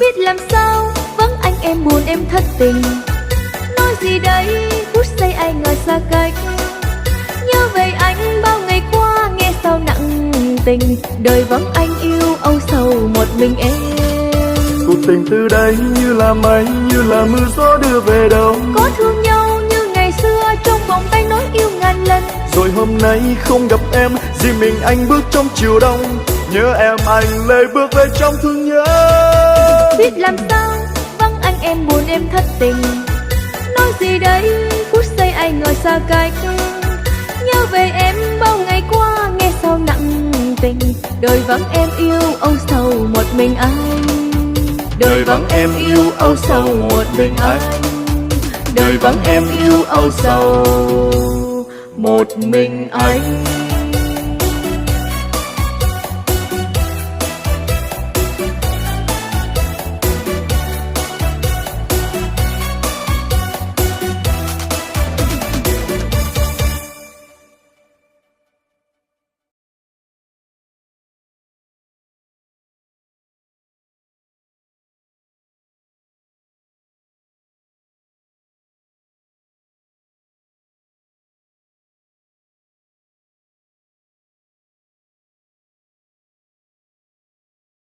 Biết làm sao vắng anh em buồn em thất tình. Nói gì đây phút giây ai ngờ xa cách. Nhớ về anh bao ngày qua nghe sao nặng tình. Đời vắng anh yêu âu sầu một mình em. Cuộc tình từ đây như là mây, như là mưa gió đưa về đâu. Có thương nhau như ngày xưa trong vòng tay nói yêu ngàn lần. Rồi hôm nay không gặp em, riêng mình anh bước trong chiều đông. Nhớ em anh lê bước về trong thương nhớ. Biết làm sao vắng anh em buồn em thất tình. Nói gì đây phút giây ai ngờ xa cách. Nhớ về em bao ngày qua nghe sao nặng tình. Đời vắng em yêu âu sầu một mình anh. Đời vắng em yêu âu sầu một mình anh. Đời vắng em yêu âu sầu một mình anh.